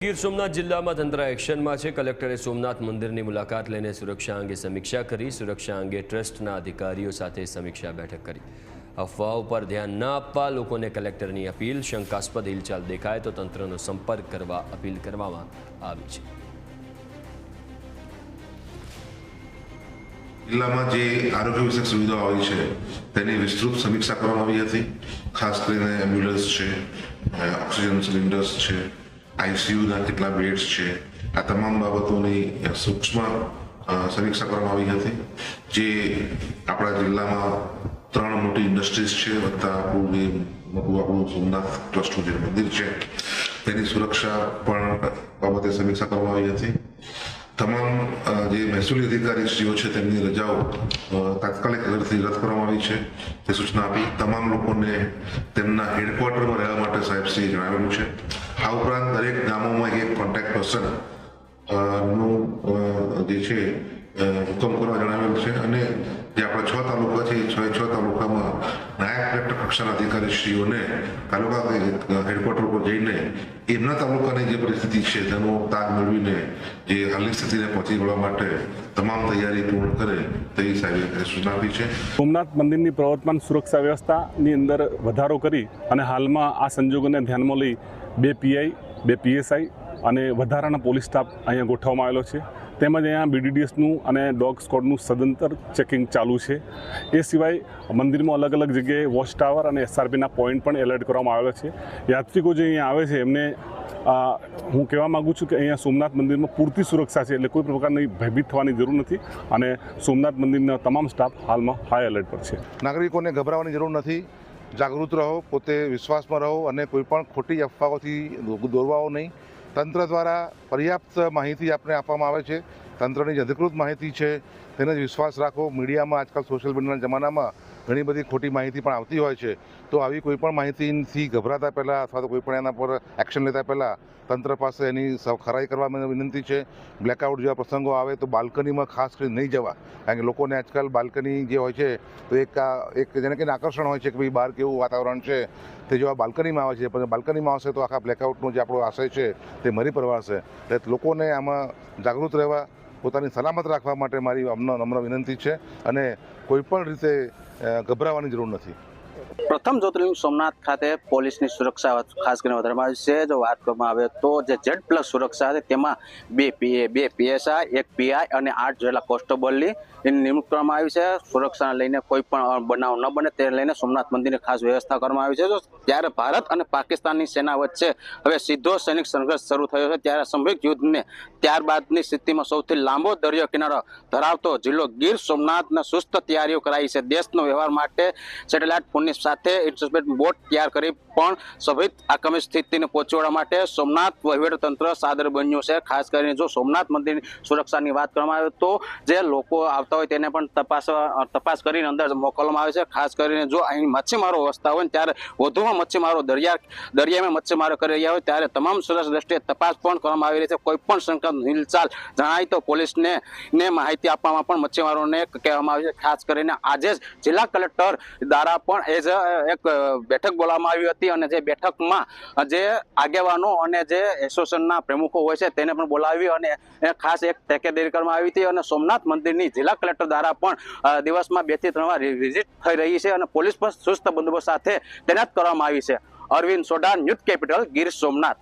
ગીર સોમનાથ જિલ્લામાં તંત્ર એક્શનમાં છે। કલેક્ટરે સોમનાથ મંદિરની મુલાકાત લઈને સુરક્ષા અંગે સમીક્ષા કરી। સુરક્ષા અંગે ટ્રસ્ટના અધિકારીઓ સાથે સમીક્ષા બેઠક કરી। અફવાઓ પર ધ્યાન ન આપવા લોકોને કલેક્ટરની અપીલ। શંકાસ્પદ હિલચાલ દેખાય તો તંત્રનો સંપર્ક કરવા અપીલ કરવામાં આવી છે। જિલ્લામાં જે આરોગ્ય વિષયક સુવિધાઓ આવી છે તેની વિસ્તૃત સમીક્ષા કરવામાં આવી હતી। ખાસ કરીને એમ્બ્યુલન્સ છે, ઓક્સિજન સિલિન્ડર્સ છે, આઈસીયુના કેટલા બેડ્સ છે, આ તમામ બાબતોની સૂક્ષ્મ સમીક્ષા કરવામાં આવી હતી। જે આપણા જિલ્લામાં 3 મોટી ઇન્ડસ્ટ્રીઝ છે વત્તા આપણું સોમનાથ ટ્રસ્ટનું જે મંદિર છે તેની સુરક્ષા પણ બાબતે સમીક્ષા કરવામાં આવી હતી। તમામ જે મહેસૂલી અધિકારીશ્રીઓ છે તેમની રજાઓ તાત્કાલિક અસરથી રદ કરવામાં આવી છે તે સૂચના આપી। તમામ લોકોને તેમના હેડક્વાર્ટરમાં રહેવા માટે સાહેબશ્રીએ જણાવેલું છે। આ ઉપરાંત દરેક ગામોમાં એક કોન્ટેક્ટ પર્સન નું જે છે હુકમ કરવા જણાવેલું છે અને જે આપણા 6 તાલુકા છે એ 6 તાલુકામાં નાયબ કલેક્ટર કક્ષાના અધિકારીશ્રીઓને તાલુકા હેડક્વાર્ટર પર જઈને એમના તાલુકાની જે પરિસ્થિતિ છે તેનો તાગ મેળવીને જે હાલની સ્થિતિને પહોંચી વળવા માટે તમામ તૈયારી પૂર્ણ કરે તેવી સાહેબે સૂચના આપી છે। સોમનાથ મંદિરની પ્રવર્તમાન સુરક્ષા વ્યવસ્થાની અંદર વધારો કરી અને હાલમાં આ સંજોગોને ધ્યાનમાં લઈ 2 પીઆઈ 2 પીએસઆઈ અને વધારાના પોલીસ સ્ટાફ અહીંયા ગોઠવવામાં આવેલો છે। તેમજ અહીંયા બીડીડીએસનું અને ડોગ સ્કોડનું સદંતર ચેકિંગ ચાલુ છે। એ સિવાય મંદિરમાં અલગ અલગ જગ્યાએ વોચ ટાવર અને એસઆરપીના પોઈન્ટ પણ એલર્ટ કરવામાં આવેલા છે। યાત્રિકો જે અહીંયા આવે છે એમને હું કહેવા માગું છું કે અહીંયા સોમનાથ મંદિરમાં પૂરતી સુરક્ષા છે, એટલે કોઈ પ્રકારની ભયભીત થવાની જરૂર નથી અને સોમનાથ મંદિરના તમામ સ્ટાફ હાલમાં હાઈ એલર્ટ પર છે। નાગરિકોને ગભરાવાની જરૂર નથી, જાગૃત રહો, પોતે વિશ્વાસમાં રહો અને કોઈ પણ ખોટી અફવાઓથી દોરવાઓ નહીં। તંત્ર દ્વારા પર્યાપ્ત માહિતી આપને આપવામાં આવે છે। તંત્રની જે અધિકૃત માહિતી છે તેને જ વિશ્વાસ રાખો। મીડિયામાં આજકાલ સોશિયલ મીડિયાના જમાનામાં ઘણી બધી ખોટી માહિતી પણ આવતી હોય છે, તો આવી કોઈ પણ માહિતીથી ગભરાતા પહેલાં અથવા તો કોઈ પણ એના પર એક્શન લેતા પહેલાં તંત્ર પાસે એની ખરાઈ કરવા વિનંતી છે। બ્લેકઆઉટ જેવા પ્રસંગો આવે તો બાલ્કનીમાં ખાસ કરીને નહીં જવા, કારણ કે લોકોને આજકાલ બાલ્કની જે હોય છે તો એક જેને કંઈ આકર્ષણ હોય છે કે ભાઈ બહાર કેવું વાતાવરણ છે, તે જો આ બાલ્કનીમાં આવે છે પણ બાલ્કનીમાં આવશે તો આખા બ્લેકઆઉટનો જે આપણો આશય છે તે મરી પડવાશે। એટલે લોકોને આમાં જાગૃત રહેવા, પોતાની સલામત રાખવા માટે મારી નમ્ર વિનંતી છે અને કોઈ પણ રીતે ગભરાવાની જરૂર નથી। પ્રથમ જ્યોતિર્લિંગ સોમનાથ ખાતે પોલીસની સુરક્ષા ખાસ કરીને વધારવામાં આવી છે। જો વાત કરવામાં આવે તો જે Z+ સુરક્ષા છે તેમાં 2 પીએસઆઈ 1 પીઆઈ અને 8 જેટલા કોન્સ્ટેબલની નિમણૂક કરવામાં આવી છે। સુરક્ષાને લઈને કોઈ પણ બનાવ ન બને તે લઈને સોમનાથ મંદિરની ખાસ વ્યવસ્થા કરવામાં આવી છે। ત્યારે ભારત અને પાકિસ્તાનની સેના વચ્ચે હવે સીધો સૈનિક સંઘર્ષ શરૂ થયો છે, ત્યારે સંયુક્ત યુદ્ધને ત્યારબાદની સ્થિતિમાં સૌથી લાંબો દરિયો કિનારો ધરાવતો જિલ્લો ગીર સોમનાથના સુસ્ત તૈયારીઓ કરાઈ છે। દેશનો વ્યવહાર માટે સેટેલાઇટ ફોનની સાથે ઇન્ટરસેપ્ટ બોટ તૈયાર કરી પણ સંભવિત આગામી સ્થિતિને પહોંચી વળવા માટે સોમનાથ વહીવટીતંત્ર સાદર બન્યું છે। ખાસ કરીને જો સોમનાથ મંદિરની સુરક્ષાની વાત કરવામાં આવે તો જે લોકો આવતા હોય તેને પણ તપાસ કરીને અંદર મોકલવામાં આવે છે। ખાસ કરીને જો અહીં મચ્છીમારો વસતા હોય ત્યારે વધુમાં મચ્છીમારો દરિયામાં મચ્છીમારો કરી રહ્યા હોય ત્યારે તમામ સુરક્ષા દ્રષ્ટિએ તપાસ પણ કરવામાં આવી રહી છે। કોઈ પણ શંકાસ્પદ હિલચાલ જણાય તો પોલીસને માહિતી આપવામાં પણ મચ્છીમારોને કહેવામાં આવી છે। ખાસ કરીને આજે જ જિલ્લા કલેક્ટર દ્વારા પણ એક બેઠક બોલાવવામાં આવી હતી અને જે બેઠકમાં જે આગેવાનો અને જે એસોસિએશનના પ્રમુખો હોય છે તેને પણ બોલાવી અને ખાસ એક તકેદારી કરવામાં આવી હતી અને સોમનાથ મંદિરની જિલ્લા કલેક્ટર દ્વારા પણ દિવસમાં 2 થી 3 વાર વિઝિટ થઈ રહી છે અને પોલીસ પણ ચુસ્ત બંદોબસ્ત સાથે તૈનાત કરવામાં આવી છે। Arvind Sodha, news capital, Gir Somnath.